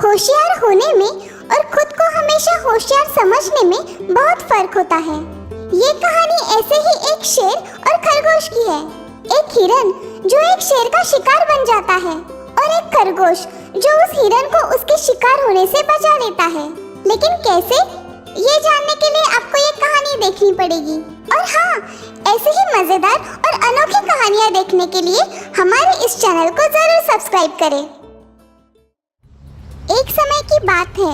होशियार होने में और खुद को हमेशा होशियार समझने में बहुत फर्क होता है। ये कहानी ऐसे ही एक शेर और खरगोश की है। एक हिरन जो एक शेर का शिकार बन जाता है और एक खरगोश जो उस हिरन को उसके शिकार होने से बचा लेता है। लेकिन कैसे, ये जानने के लिए आपको ये कहानी देखनी पड़ेगी। और हाँ, ऐसे ही मजेदार और अनोखी कहानियाँ देखने के लिए हमारे इस चैनल को जरूर सब्सक्राइब करें। एक समय की बात है,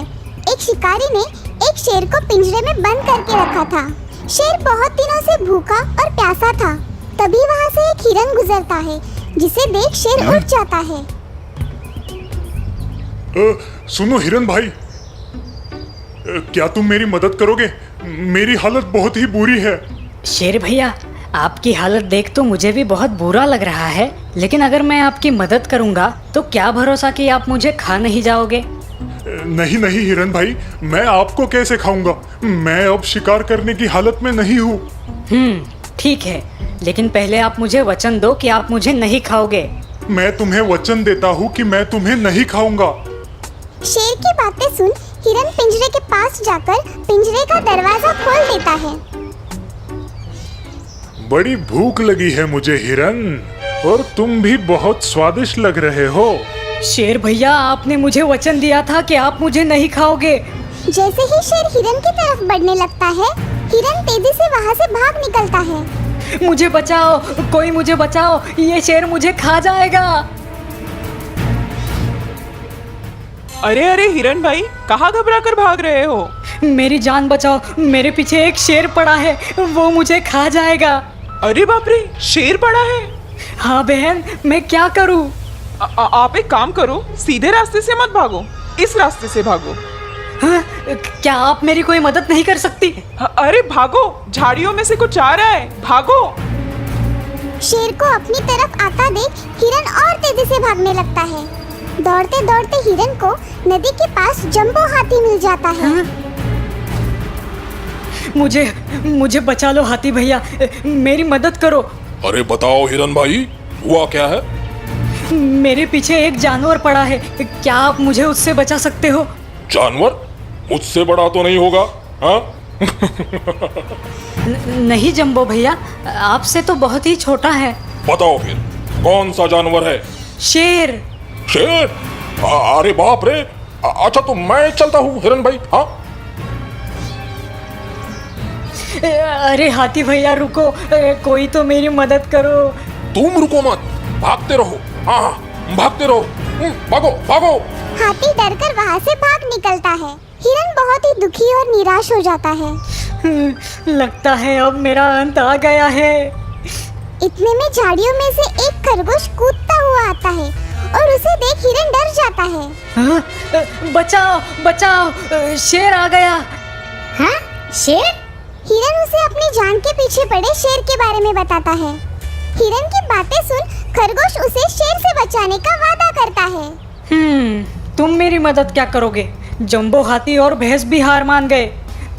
एक शिकारी ने एक शेर को पिंजरे में बंद करके रखा था। शेर बहुत दिनों से भूखा और प्यासा था। तभी वहाँ से एक हिरन गुजरता है, जिसे देख शेर उठ जाता है। सुनो हिरन भाई, क्या तुम मेरी मदद करोगे? मेरी हालत बहुत ही बुरी है। शेर भैया, आपकी हालत देख तो मुझे भी बहुत बुरा लग रहा है, लेकिन अगर मैं आपकी मदद करूंगा तो क्या भरोसा कि आप मुझे खा नहीं जाओगे? नहीं नहीं हिरन भाई, मैं आपको कैसे खाऊंगा? मैं अब शिकार करने की हालत में नहीं हूँ। ठीक है, लेकिन पहले आप मुझे वचन दो कि आप मुझे नहीं खाओगे। मैं तुम्हें वचन देता हूँ कि मैं तुम्हें नहीं खाऊंगा। शेर की बातें सुन हिरन पिंजरे के पास जाकर पिंजरे का दरवाजा खोल देता है। बड़ी भूख लगी है मुझे हिरन, और तुम भी बहुत स्वादिष्ट लग रहे हो। शेर भैया, आपने मुझे वचन दिया था कि आप मुझे नहीं खाओगे। जैसे ही शेर हिरन की तरफ बढ़ने लगता है, हिरन तेजी से वहाँ से भाग निकलता है। मुझे बचाओ, कोई मुझे बचाओ, ये शेर मुझे खा जाएगा। अरे अरे हिरन भाई, कहाँ घबरा कर भाग रहे हो? मेरी जान बचाओ, मेरे पीछे एक शेर पड़ा है, वो मुझे खा जाएगा। अरे बाप रे, शेर पड़ा है? हाँ बहन, मैं क्या करूँ? आप एक काम करो, सीधे रास्ते से मत भागो, इस रास्ते से भागो। हाँ, क्या आप मेरी कोई मदद नहीं कर सकती? अरे भागो, झाड़ियों में से कुछ आ रहा है, भागो। शेर को अपनी तरफ आता देख हिरन और तेजी से भागने लगता है। दौड़ते दौड़ते हिरन को नदी के पास जंबो हाथी मिल जाता है। हाँ? मुझे बचा लो हाथी भैया, मेरी मदद करो। अरे बताओ हिरन भाई, हुआ क्या है? मेरे पीछे एक जानवर पड़ा है, क्या आप मुझे उससे बचा सकते हो? जानवर? मुझसे बड़ा तो नहीं होगा? हाँ? नहीं जंबो भैया, आपसे तो बहुत ही छोटा है। बताओ फिर, कौन सा जानवर है? शेर। शेर? अरे बाप रे, अच्छा तो मैं चलता हूँ हिरन भाई। हाँ? अरे हाथी भैया रुको, कोई तो मेरी मदद करो। तुम रुको मत, भागते रहो। हाँ, भागते रहो, भागो भागो। हाथी डरकर वहाँ से भाग निकलता है। हिरन बहुत ही दुखी और निराश हो जाता है। लगता है अब मेरा अंत आ गया है। इतने में झाड़ियों में से एक खरगोश कूदता हुआ आता है और उसे देख हिरन डर जाता है। हाँ? बचाओ बचाओ, शेर आ गया। हाँ? शेर? हिरन उसे अपनी जान के पीछे पड़े शेर के बारे में बताता है। हिरन की बातें सुन खरगोश उसे शेर से बचाने का वादा करता है। तुम मेरी मदद क्या करोगे? जंबो हाथी और भैंस भी हार मान गए,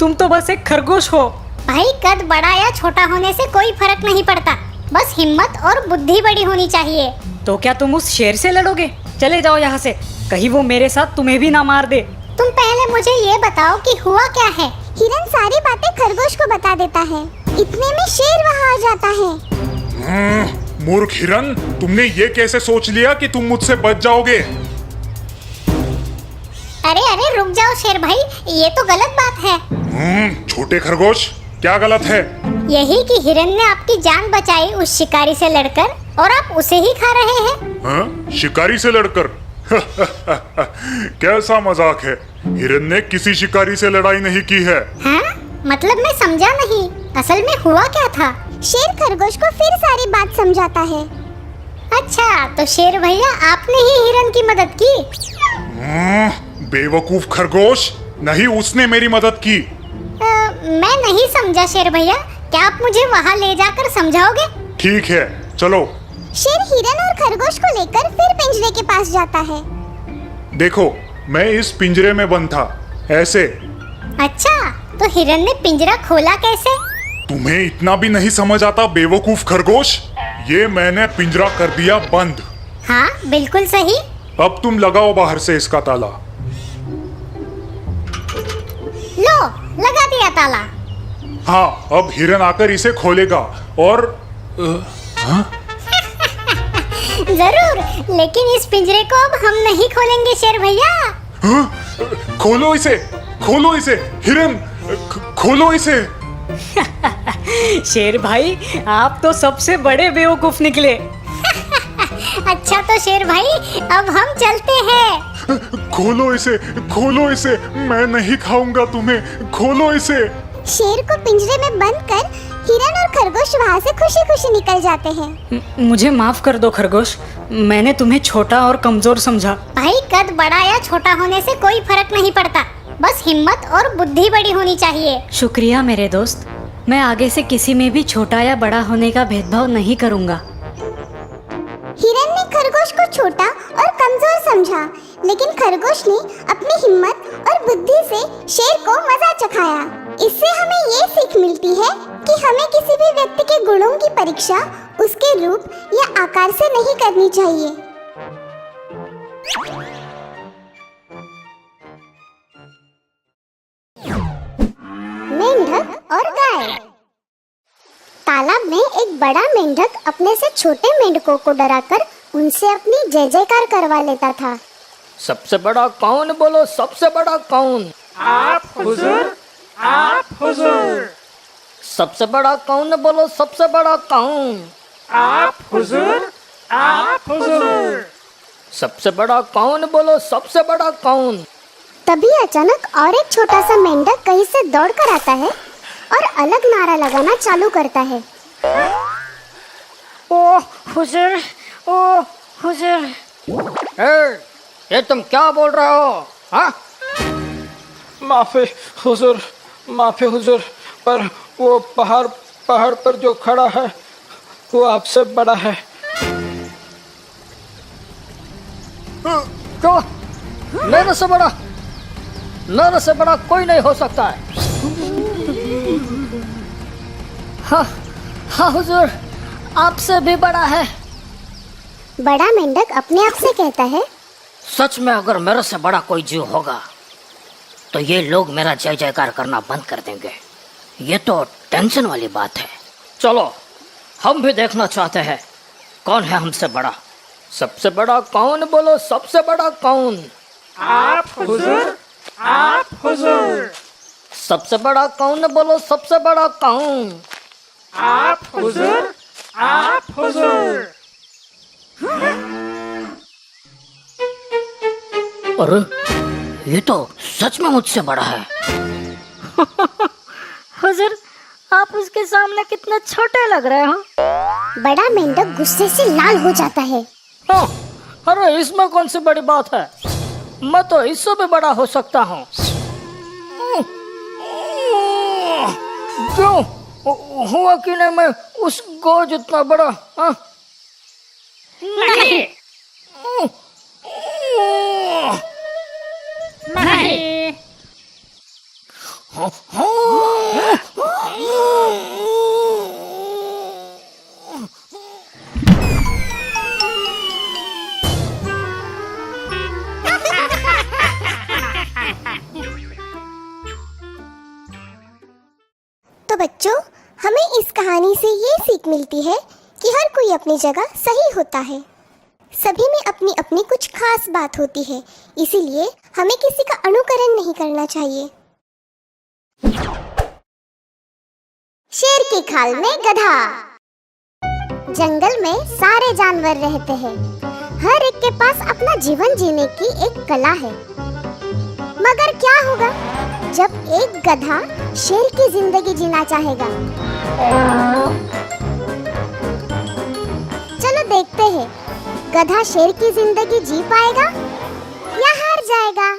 तुम तो बस एक खरगोश हो। भाई, कद बड़ा या छोटा होने से कोई फर्क नहीं पड़ता, बस हिम्मत और बुद्धि बड़ी होनी चाहिए। तो क्या तुम उस शेर से लड़ोगे? चले जाओ यहाँ से, कहीं वो मेरे साथ तुम्हें भी ना मार दे। तुम पहले मुझे ये बताओ कि हुआ क्या है। हिरन सारी बातें खरगोश को बता देता है। इतने में शेर वहाँ आ जाता है। मूर्ख हिरन, तुमने ये कैसे सोच लिया कि तुम मुझसे बच जाओगे? अरे अरे रुक जाओ शेर भाई, ये तो गलत बात है। छोटे खरगोश, क्या गलत है? यही कि हिरन ने आपकी जान बचाई उस शिकारी से लड़कर, और आप उसे ही खा रहे हैं। हाँ? शिकारी से लड़कर? कैसा मजाक है? हिरन ने किसी शिकारी से लड़ाई नहीं की है। हाँ? मतलब मैं समझा नहीं, असल में हुआ क्या था? शेर खरगोश को फिर सारी बात समझाता है। अच्छा, तो शेर भैया आपने ही हिरन की मदद की? बेवकूफ खरगोश, नहीं, उसने मेरी मदद की। मैं नहीं समझा शेर भैया, क्या आप मुझे वहाँ ले जाकर समझाओगे? ठीक है, चलो। शेर हिरन और खरगोश को लेकर फिर पिंजरे के पास जाता है। देखो, मैं इस पिंजरे में बंद था, ऐसे। अच्छा, तो हिरन ने पिंजरा खोला कैसे? तुम्हें इतना भी नहीं समझ आता बेवकूफ खरगोश? ये मैंने पिंजरा कर दिया बंद। हाँ, बिल्कुल सही। अब तुम लगाओ बाहर से इसका ताला। ताला। हाँ, अब हिरन आकर इसे खोलेगा और जरूर, लेकिन इस पिंजरे को अब हम नहीं खोलेंगे शेर भैया। हाँ? खोलो इसे, खोलो इसे, हिरन खोलो इसे। शेर भाई, आप तो सबसे बड़े बेवकूफ निकले। अच्छा तो शेर भाई, अब हम चलते हैं। खोलो इसे, खोलो इसे, मैं नहीं खाऊंगा तुम्हें, खोलो इसे। शेर को पिंजरे में बंद कर हिरन और खरगोश वहाँ से खुशी खुशी निकल जाते हैं। मुझे माफ कर दो खरगोश, मैंने तुम्हें छोटा और कमजोर समझा। भाई, कद बड़ा या छोटा होने से कोई फर्क नहीं पड़ता, बस हिम्मत और बुद्धि बड़ी होनी चाहिए। शुक्रिया मेरे दोस्त, मैं आगे से किसी में भी छोटा या बड़ा होने का भेदभाव नहीं करूँगा। हिरन ने खरगोश को छोटा और कमजोर समझा, लेकिन खरगोश ने अपनी हिम्मत और बुद्धि से शेर को मजा चखाया। इससे हमें ये सीख मिलती है कि हमें किसी भी व्यक्ति के गुणों की परीक्षा उसके रूप या आकार से नहीं करनी चाहिए। मेंढक और गाय। तालाब में एक बड़ा मेंढक अपने से छोटे मेंढकों को डराकर उनसे अपनी जय जयकार करवा लेता था। सबसे बड़ा कौन, बोलो सबसे बड़ा कौन? आप हुजूर, आप हुजूर, सबसे बड़ा कौन, बोलो सबसे बड़ा कौन? आप हुजूर, आप हुजूर, सबसे बड़ा कौन, बोलो सबसे बड़ा कौन? तभी अचानक और एक छोटा सा मेंढक कहीं से दौड़ कर आता है और अलग नारा लगाना चालू करता है। ओ हुजूर, ओ हुजूर। ये तुम क्या बोल रहे हो? हाँ? माफी हुजूर, माफी हुजूर, पर वो पहाड़ पर जो खड़ा है वो आपसे बड़ा है। क्यों? मेरे से बड़ा कोई नहीं हो सकता है। हाँ हुजूर, आपसे भी बड़ा है। बड़ा मेंढक अपने आप से कहता है, सच में अगर मेरे से बड़ा कोई जीव होगा तो ये लोग मेरा जय जयकार करना बंद कर देंगे। ये तो टेंशन वाली बात है। चलो, हम भी देखना चाहते हैं कौन है हमसे बड़ा। सबसे बड़ा कौन, बोलो सबसे बड़ा कौन? आप हुजूर, आप हुजूर, सबसे बड़ा कौन, बोलो सबसे बड़ा कौन? आप हुजूर, आप हुजूर। अरे ये तो सच में मुझसे बड़ा है। हुजूर, आप उसके सामने कितने छोटे लग रहे हो। बड़ा मेंढक गुस्से से लाल हो जाता है। हाँ, अरे इसमें कौन सी बड़ी बात है, मैं तो इससे भी बड़ा हो सकता हूँ। क्यों हुआ कि नहीं मैं उस गौ जितना बड़ा? हाँ? नहीं, नहीं। तो बच्चों, हमें इस कहानी से ये सीख मिलती है कि हर कोई अपनी जगह सही होता है। सभी में अपनी अपनी कुछ खास बात होती है, इसीलिए हमें किसी का अनुकरण नहीं करना चाहिए। शेर की खाल में गधा। जंगल में सारे जानवर रहते हैं, हर एक के पास अपना जीवन जीने की एक कला है। मगर क्या होगा जब एक गधा शेर की जिंदगी जीना चाहेगा? चलो देखते हैं, गधा शेर की जिंदगी जी पाएगा या हार जाएगा?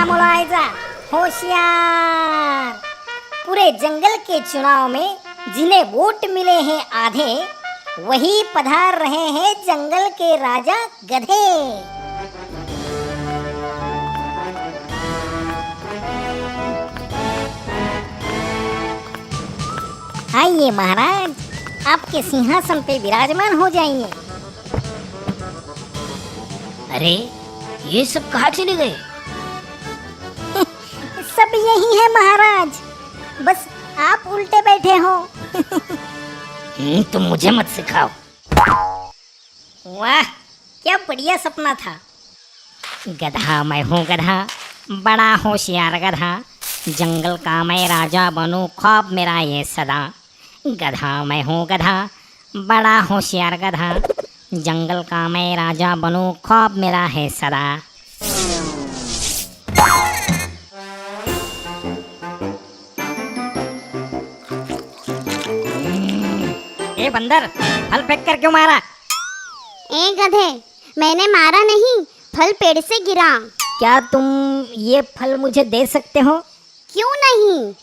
मुलायजा, होशियार। पूरे जंगल के चुनाव में जिन्हें वोट मिले हैं आधे, वही पधार रहे हैं जंगल के राजा गधे। आइए महाराज, आपके सिंहासन पे विराजमान हो जाइए। अरे ये सब कहाँ चले गए? सब यही है महाराज, बस आप उल्टे बैठे हो। तुम मुझे मत सिखाओ। वाह, क्या बढ़िया सपना था। गधा मैं हूँ गधा, बड़ा होशियार गधा, जंगल का मैं राजा बनूं, ख्वाब मेरा ये सदा। गधा मैं हूँ गधा, बड़ा होशियार गधा, जंगल का मैं राजा बनूं, ख्वाब मेरा है सदा। ए बंदर, फल फेंक कर क्यों मारा? ए गधे, मैंने मारा नहीं, फल पेड़ से गिरा। क्या तुम ये फल मुझे दे सकते हो? क्यों नहीं?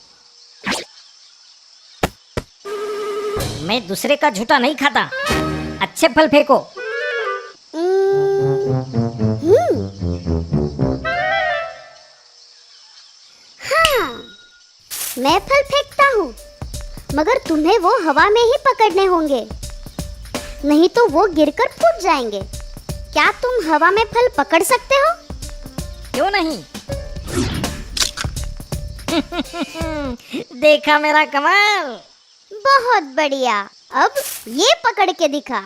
मैं दूसरे का झूठा नहीं खाता। अच्छे फल फेंको। हाँ, मैं फल फेंकता हूँ, मगर तुम्हें वो हवा में ही पकड़ने होंगे, नहीं तो वो गिरकर फूट जाएंगे। क्या तुम हवा में फल पकड़ सकते हो? क्यों नहीं? देखा मेरा कमाल। बहुत बढ़िया, अब ये पकड़ के दिखा।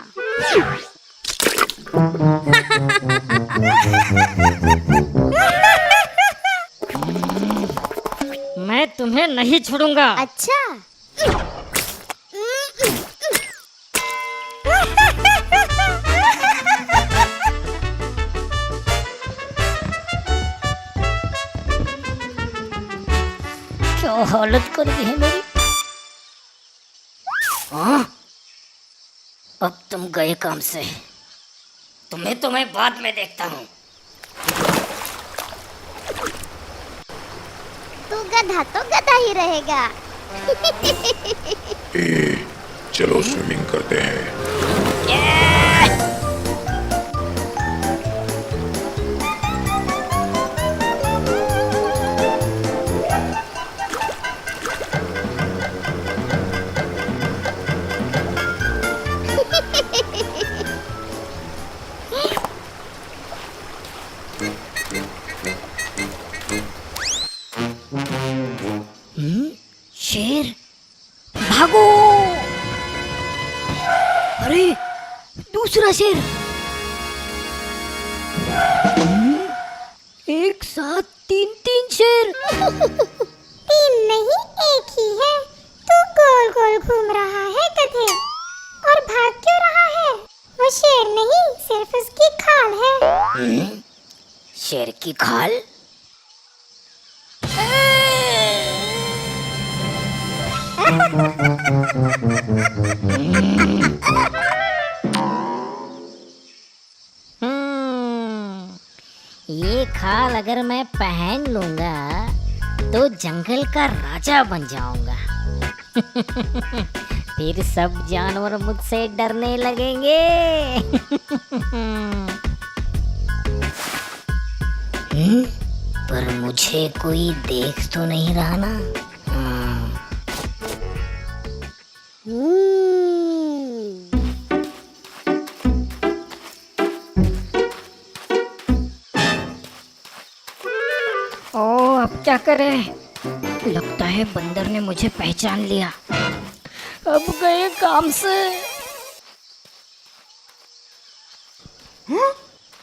मैं तुम्हें नहीं छोड़ूंगा। अच्छा, क्या हालत कर दी है मेरी। हाँ? अब तुम गए काम से, तुम्हें तो मैं बाद में देखता हूँ। तू गधा तो गधा ही रहेगा। चलो स्विमिंग करते हैं। शेर, भागो! अरे दूसरा शेर! एक साथ तीन शेर! तीन नहीं, एक ही है। तू गोल गोल घूम रहा है गधे, और भाग क्यों रहा है? वो शेर नहीं, सिर्फ उसकी खाल है। शेर की खाल? ये खाल अगर मैं पहन लूंगा तो जंगल का राजा बन जाऊंगा। फिर सब जानवर मुझसे डरने लगेंगे। पर मुझे कोई देख तो नहीं रहा ना? ओ, अब क्या करें? लगता है बंदर ने मुझे पहचान लिया। अब गए काम से।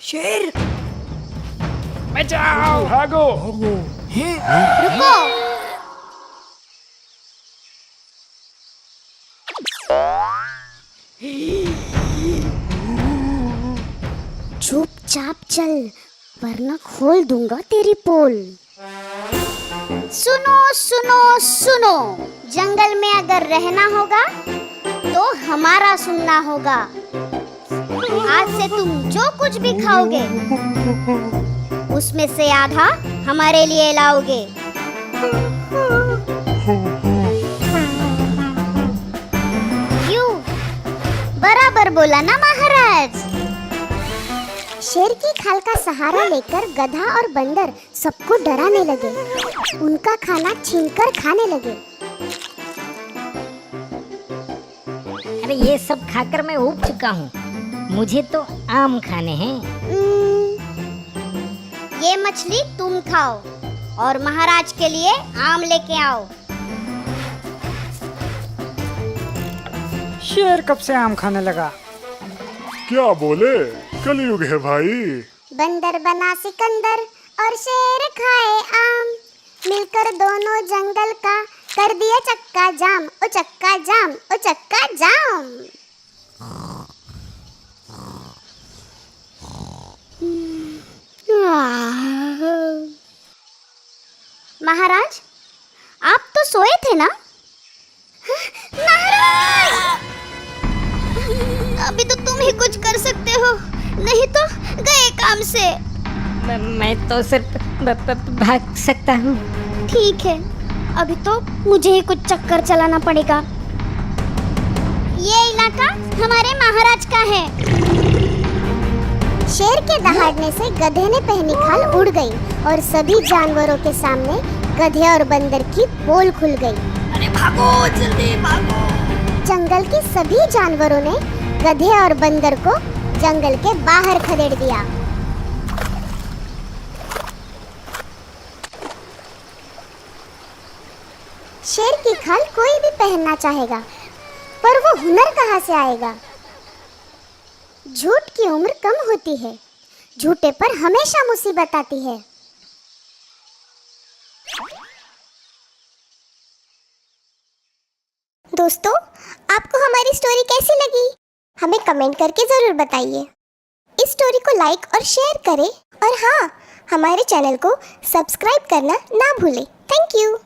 शेर! बचाओ, भागो। रुको, चुपचाप चल, वरना खोल दूंगा तेरी पोल। सुनो सुनो सुनो, जंगल में अगर रहना होगा तो हमारा सुनना होगा। आज से तुम जो कुछ भी खाओगे उसमें से आधा हमारे लिए लाओगे। बोला ना महाराज। शेर की खाल का सहारा लेकर गधा और बंदर सबको डराने लगे, उनका खाना छीनकर खाने लगे। अरे ये सब खाकर मैं ऊब चुका हूँ, मुझे तो आम खाने हैं। ये मछली तुम खाओ और महाराज के लिए आम लेके आओ। शेर कब से आम खाने लगा? क्या बोले? कलयुग है भाई। बंदर बना सिकंदर और शेर खाए आम, मिलकर दोनों जंगल का कर दिया चक्का जाम, ओ चक्का जाम, ओ चक्का जाम। महाराज, आप तो सोए थे ना? महाराज, अभी तो तुम ही कुछ कर सकते हो, नहीं तो गए काम से। मैं तो सिर्फ भाग सकता हूँ। ठीक है, अभी तो मुझे ही कुछ चक्कर चलाना पड़ेगा। ये इलाका हमारे महाराज का है। शेर के दहाड़ने से गधे ने पहनी खाल उड़ गई और सभी जानवरों के सामने गधे और बंदर की पोल खुल गई। अरे भागो, जल्दी भागो। जंगल के सभी जानवरों ने गधे और बंदर को जंगल के बाहर खदेड़ दिया। शेर की खाल कोई भी पहनना चाहेगा, पर वो हुनर कहाँ से आएगा? झूठ की उम्र कम होती है, झूठे पर हमेशा मुसीबत आती है। दोस्तों, आपको हमारी स्टोरी कैसी लगी? हमें कमेंट करके जरूर बताइए। इस स्टोरी को लाइक और शेयर करें और हाँ, हमारे चैनल को सब्सक्राइब करना ना भूलें। Thank you.